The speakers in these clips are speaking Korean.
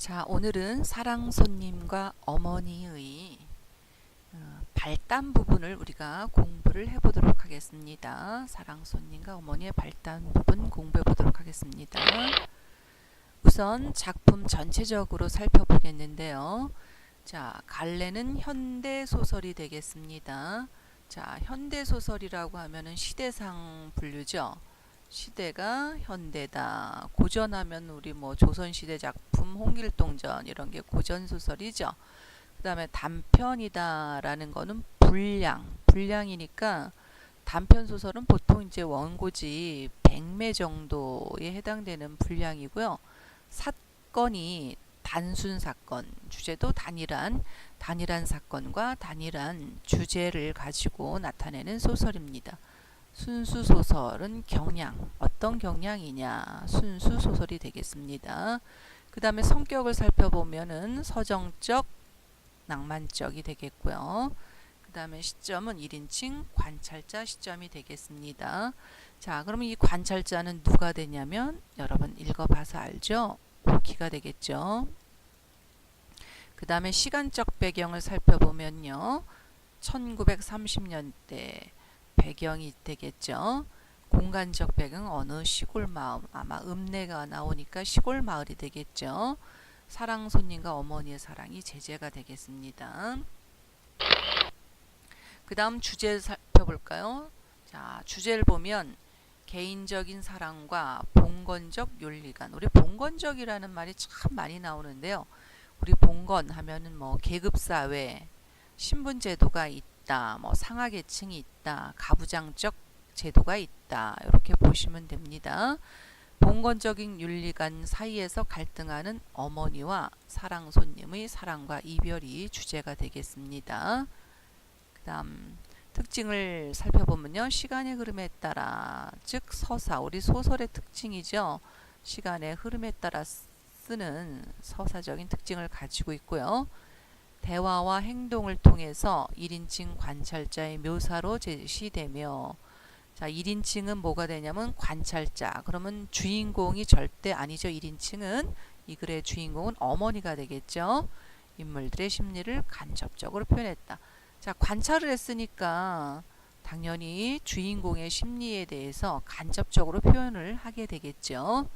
자, 오늘은 사랑손님과 어머니의 발단 부분을 우리가 공부를 해보도록 하겠습니다. 사랑손님과 어머니의 발단 부분 공부해 보도록 하겠습니다. 우선 작품 전체적으로 살펴보겠는데요. 자, 갈래는 현대소설이 되겠습니다. 자, 현대소설이라고 하면은 시대상 분류죠. 시대가 현대다. 고전하면 우리 뭐 조선시대 작품, 홍길동전 이런 게 고전소설이죠. 그 다음에 단편이다라는 거는 분량이니까 단편소설은 보통 이제 원고지 100매 정도에 해당되는 분량이고요. 사건이 단순 사건, 주제도 단일한 사건과 단일한 주제를 가지고 나타내는 소설입니다. 순수 소설은 경량, 어떤 경량이냐, 순수 소설이 되겠습니다. 그 다음에 성격을 살펴보면은 서정적, 낭만적이 되겠고요. 그 다음에 시점은 1인칭 관찰자 시점이 되겠습니다. 자, 그러면 이 관찰자는 누가 되냐면 여러분 읽어봐서 알죠? 오키가 되겠죠. 그 다음에 시간적 배경을 살펴보면요. 1930년대 배경이 되겠죠. 공간적 배경 어느 시골 마을, 아마 읍내가 나오니까 시골 마을이 되겠죠. 사랑손님과 어머니의 사랑이 제재가 되겠습니다. 그 다음 주제 살펴볼까요? 자, 주제를 보면 개인적인 사랑과 봉건적 윤리관. 우리 봉건적이라는 말이 참 많이 나오는데요. 우리 봉건 하면은 뭐 계급사회, 신분제도가 있다, 뭐 상하계층이 있다, 가부장적 제도가 있다, 이렇게 보시면 됩니다. 봉건적인 윤리관 사이에서 갈등하는 어머니와 사랑손님의 사랑과 이별이 주제가 되겠습니다. 그 다음 특징을 살펴보면요. 시간의 흐름에 따라, 즉 서사, 우리 소설의 특징이죠. 시간의 흐름에 따라 쓰는 서사적인 특징을 가지고 있고요. 대화와 행동을 통해서 1인칭 관찰자의 묘사로 제시되며, 자, 1인칭은 뭐가 되냐면 관찰자. 그러면 주인공이 절대 아니죠. 1인칭은 이 글의 주인공은 어머니가 되겠죠. 인물들의 심리를 간접적으로 표현했다. 자, 관찰을 했으니까 당연히 주인공의 심리에 대해서 간접적으로 표현을 하게 되겠죠.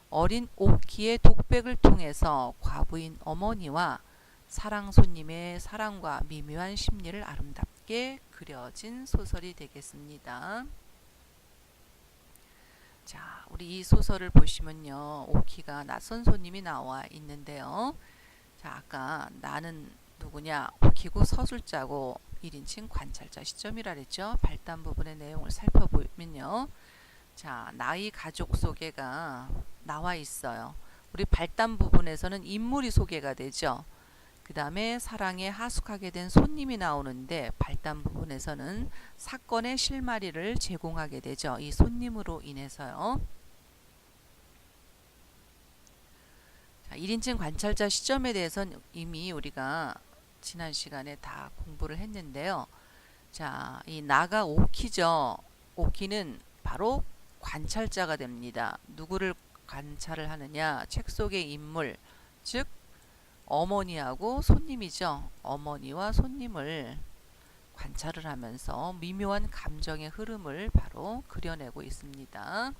어린 오키의 독백을 통해서 과부인 어머니와 사랑손님의 사랑과 미묘한 심리를 아름답게 그려진 소설이 되겠습니다. 자, 우리 이 소설을 보시면요. 오키가 낯선 손님이 나와 있는데요. 자, 아까 나는 누구냐? 오키고 서술자고 1인칭 관찰자 시점이라 그랬죠. 발단 부분의 내용을 살펴보면요. 자, 나의 가족 소개가 나와 있어요. 우리 발단 부분에서는 인물이 소개가 되죠. 그 다음에 사랑에 하숙하게 된 손님이 나오는데 발단 부분에서는 사건의 실마리를 제공하게 되죠. 이 손님으로 인해서요. 자, 1인칭 관찰자 시점에 대해서는 이미 우리가 지난 시간에 다 공부를 했는데요. 자, 이 나가 오키죠. 오키는 바로 관찰자가 됩니다. 누구를 관찰을 하느냐? 책 속의 인물, 즉 어머니하고 손님이죠. 어머니와 손님을 관찰을 하면서 미묘한 감정의 흐름을 바로 그려내고 있습니다.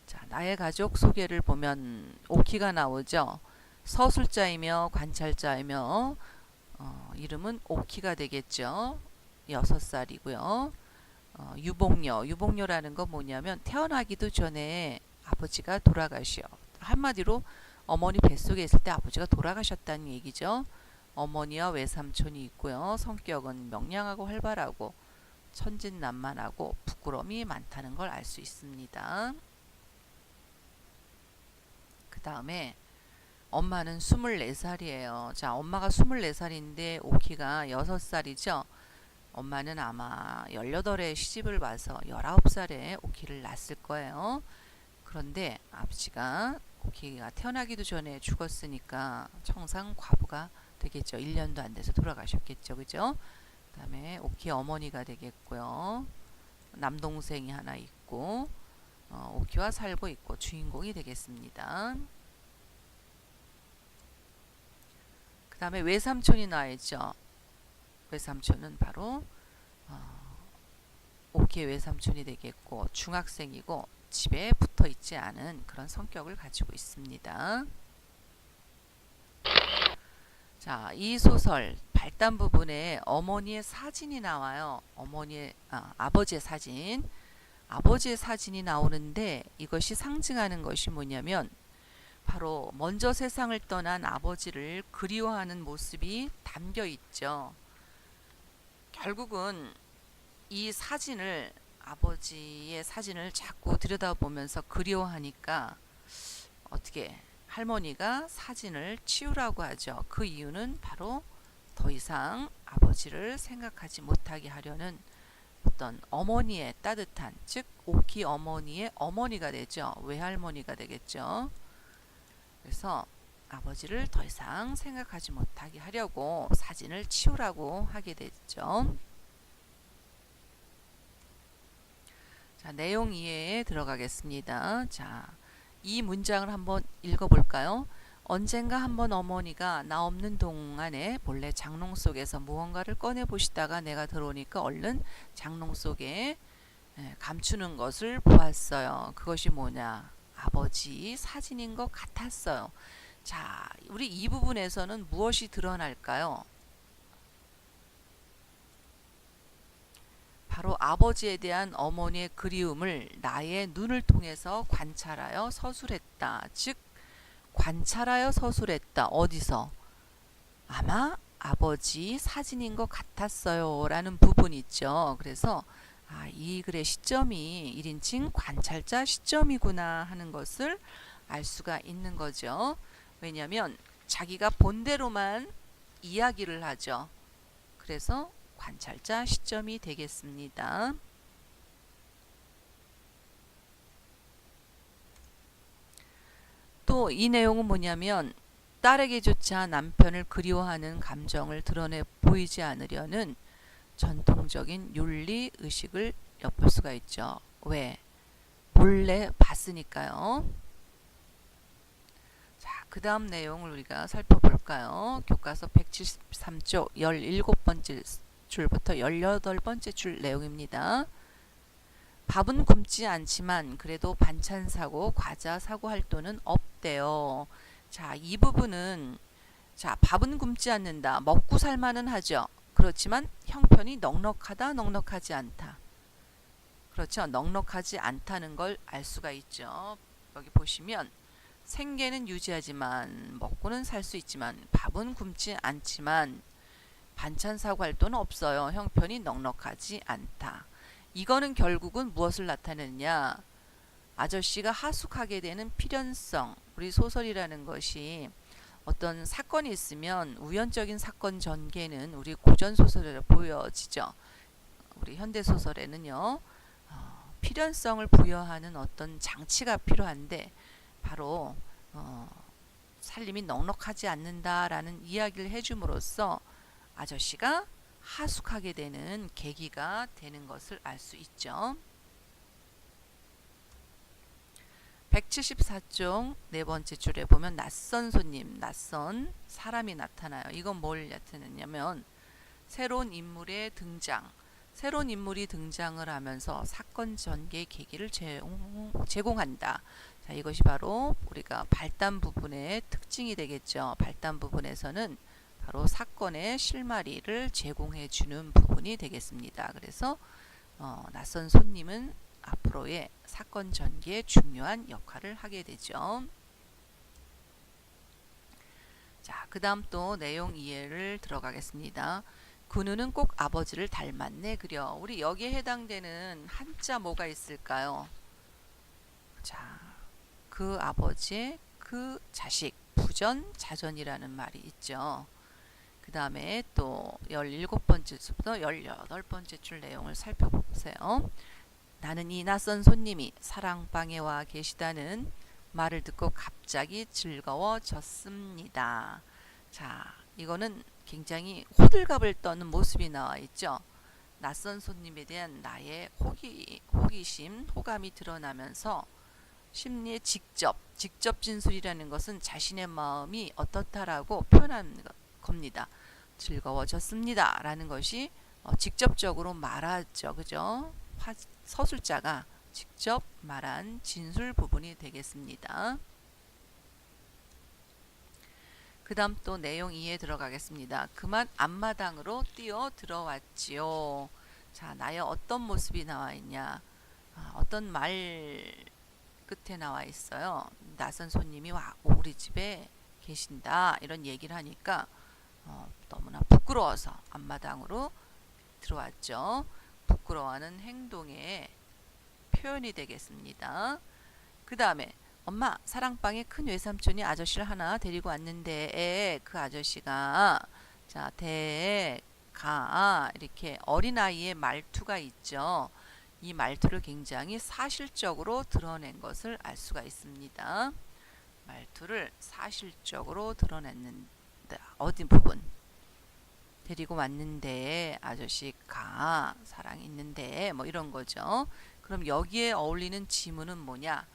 자, 나의 가족 소개를 보면 오키가 나오죠. 서술자이며 관찰자이며 이름은 오키가 되겠죠. 6살이고요. 유복녀라는 건 뭐냐면 태어나기도 전에 아버지가 돌아가시오. 한마디로 어머니 뱃속에 있을 때 아버지가 돌아가셨다는 얘기죠. 어머니와 외삼촌이 있고요. 성격은 명량하고 활발하고 천진난만하고 부끄러움이 많다는 걸 알 수 있습니다. 그 다음에 엄마는 24살이에요. 자, 엄마가 24살인데 오키가 6살이죠. 엄마는 아마 18에 시집을 와서 19살에 오키를 낳았을 거예요. 그런데 아버지가 오키가 태어나기도 전에 죽었으니까 청상 과부가 되겠죠. 1년도 안 돼서 돌아가셨겠죠. 그죠? 그 다음에 오키의 어머니가 되겠고요. 남동생이 하나 있고 오키와 살고 있고 주인공이 되겠습니다. 그 다음에 외삼촌이 나와있죠. 외삼촌은 바로 오키의 외삼촌이 되겠고 중학생이고 집에 붙어 있지 않은 그런 성격을 가지고 있습니다. 자, 이 소설 발단 부분에 어머니의 사진이 나와요. 아버지의 사진. 아버지의 사진이 나오는데 이것이 상징하는 것이 뭐냐면 바로 먼저 세상을 떠난 아버지를 그리워하는 모습이 담겨 있죠. 결국은 이 사진을 아버지의 사진을 자꾸 들여다보면서 그리워하니까 어떻게 할머니가 사진을 치우라고 하죠. 그 이유는 바로 더 이상 아버지를 생각하지 못하게 하려는 어떤 어머니의 따뜻한, 즉 오키 어머니의 어머니가 되죠. 외할머니가 되겠죠. 그래서 아버지를 더 이상 생각하지 못하게 하려고 사진을 치우라고 하게 됐죠. 자, 내용 이해에 들어가겠습니다. 자, 이 문장을 한번 읽어볼까요? 언젠가 한번 어머니가 나 없는 동안에 몰래 장롱 속에서 무언가를 꺼내 보시다가 내가 들어오니까 얼른 장롱 속에 감추는 것을 보았어요. 그것이 뭐냐? 아버지 사진인 것 같았어요. 자, 우리 이 부분에서는 무엇이 드러날까요? 바로 아버지에 대한 어머니의 그리움을 나의 눈을 통해서 관찰하여 서술했다. 즉 관찰하여 서술했다. 어디서? 아마 아버지 사진인 것 같았어요 라는 부분이 있죠. 그래서 이 글의 시점이 1인칭 관찰자 시점이구나 하는 것을 알 수가 있는 거죠. 왜냐하면 자기가 본대로만 이야기를 하죠. 그래서 관찰자 시점이 되겠습니다. 또 이 내용은 뭐냐면 딸에게조차 남편을 그리워하는 감정을 드러내 보이지 않으려는 전통적인 윤리 의식을 엿볼 수가 있죠. 왜? 몰래 봤으니까요. 자, 그 다음 내용을 우리가 살펴볼까요? 교과서 173쪽 17번째 줄부터 18번째 줄 내용입니다. 밥은 굶지 않지만 그래도 반찬 사고 과자 사고 할 돈은 없대요. 자, 이 부분은 자, 밥은 굶지 않는다. 먹고 살만은 하죠. 그렇지만 형편이 넉넉하다, 넉넉하지 않다. 그렇죠. 넉넉하지 않다는 걸 알 수가 있죠. 여기 보시면 생계는 유지하지만 먹고는 살 수 있지만 밥은 굶지 않지만 반찬 사고 할 돈은 없어요. 형편이 넉넉하지 않다. 이거는 결국은 무엇을 나타내느냐? 아저씨가 하숙하게 되는 필연성. 우리 소설이라는 것이 어떤 사건이 있으면 우연적인 사건 전개는 우리 고전 소설에 보여지죠. 우리 현대 소설에는요. 필연성을 부여하는 어떤 장치가 필요한데 바로 살림이 넉넉하지 않는다라는 이야기를 해줌으로써 아저씨가 하숙하게 되는 계기가 되는 것을 알 수 있죠. 174쪽 네 번째 줄에 보면 낯선 손님, 낯선 사람이 나타나요. 이건 뭘 나타내냐면 새로운 인물의 등장, 새로운 인물이 등장을 하면서 사건 전개의 계기를 제공한다. 자, 이것이 바로 우리가 발단 부분의 특징이 되겠죠. 발단 부분에서는 바로 사건의 실마리를 제공해 주는 부분이 되겠습니다. 그래서 낯선 손님은 앞으로의 사건 전개에 중요한 역할을 하게 되죠. 자, 그 다음 또 내용 이해를 들어가겠습니다. 근우는 꼭 아버지를 닮았네 그려. 우리 여기에 해당되는 한자 뭐가 있을까요? 자, 그 아버지의 그 자식, 부전, 자전이라는 말이 있죠. 그 다음에 또 17번째부터 18번째 줄 내용을 살펴보세요. 나는 이 낯선 손님이 사랑방에 와 계시다는 말을 듣고 갑자기 즐거워졌습니다. 자, 이거는 굉장히 호들갑을 떠는 모습이 나와 있죠. 낯선 손님에 대한 나의 호기심, 호감이 드러나면서 심리의 직접 진술이라는 것은 자신의 마음이 어떻다라고 표현하는 겁니다. 즐거워졌습니다. 라는 것이 직접적으로 말하죠. 그죠? 서술자가 직접 말한 진술 부분이 되겠습니다. 그 다음 또 내용 2에 들어가겠습니다. 그만 앞마당으로 뛰어 들어왔지요. 자, 나의 어떤 모습이 나와 있냐. 어떤 말 끝에 나와 있어요. 낯선 손님이 우리 집에 계신다. 이런 얘기를 하니까 너무나 부끄러워서 앞마당으로 들어왔죠. 부끄러워하는 행동의 표현이 되겠습니다. 그 다음에 엄마, 사랑방에 큰 외삼촌이 아저씨를 하나 데리고 왔는데 그 아저씨가 자, 이렇게 어린아이의 말투가 있죠. 이 말투를 굉장히 사실적으로 드러낸 것을 알 수가 있습니다. 말투를 사실적으로 드러냈는데 어디 부분? 데리고 왔는데 아저씨가 사랑이 있는데 뭐 이런 거죠. 그럼 여기에 어울리는 지문은 뭐냐?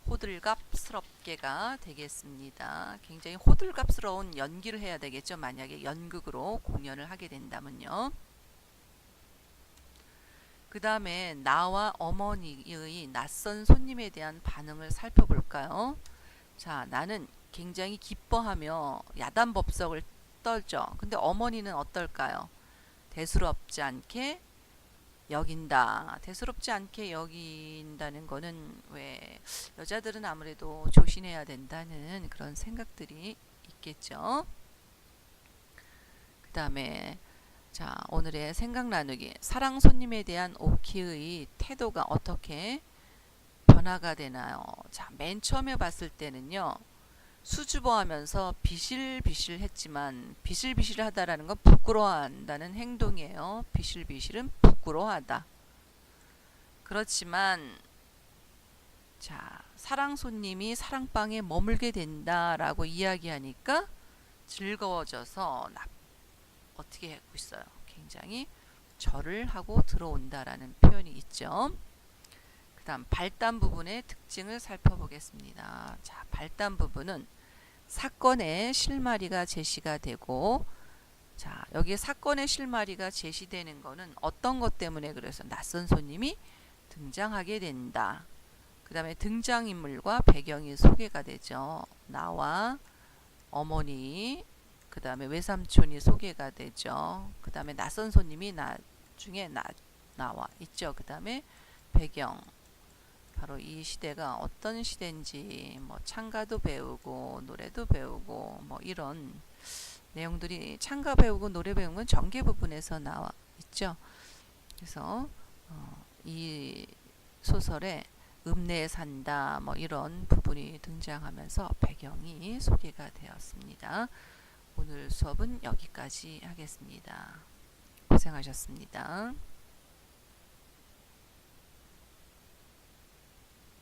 호들갑스럽게가 되겠습니다. 굉장히 호들갑스러운 연기를 해야 되겠죠. 만약에 연극으로 공연을 하게 된다면요. 그 다음에 나와 어머니의 낯선 손님에 대한 반응을 살펴볼까요? 자, 나는 굉장히 기뻐하며 야단법석을 떨죠. 근데 어머니는 어떨까요? 대수롭지 않게 여긴다. 대수롭지 않게 여긴다는 거는 왜 여자들은 아무래도 조심해야 된다는 그런 생각들이 있겠죠. 그 다음에 자, 오늘의 생각 나누기. 사랑 손님에 대한 오키의 태도가 어떻게 변화가 되나요? 자, 맨 처음에 봤을 때는요. 수줍어하면서 비실비실했지만 비실비실하다라는 건 부끄러워한다는 행동이에요. 비실비실은 부끄러워하다. 그렇지만 자, 사랑 손님이 사랑방에 머물게 된다라고 이야기하니까 즐거워져서 어떻게 하고 있어요? 굉장히 절을 하고 들어온다라는 표현이 있죠. 그 다음 발단 부분의 특징을 살펴보겠습니다. 자, 발단 부분은 사건의 실마리가 제시가 되고 자, 여기에 사건의 실마리가 제시되는 거는 어떤 것 때문에 그래서 낯선 손님이 등장하게 된다. 그 다음에 등장인물과 배경이 소개가 되죠. 나와 어머니, 그 다음에 외삼촌이 소개가 되죠. 그 다음에 낯선 손님이 나중에 나와 있죠. 그 다음에 배경. 바로 이 시대가 어떤 시대인지 뭐 창가도 배우고 노래도 배우고 뭐 이런 내용들이 창가 배우고 노래 배우는 건 전개 부분에서 나와 있죠. 그래서 이 소설에 읍내에 산다 뭐 이런 부분이 등장하면서 배경이 소개가 되었습니다. 오늘 수업은 여기까지 하겠습니다. 고생하셨습니다.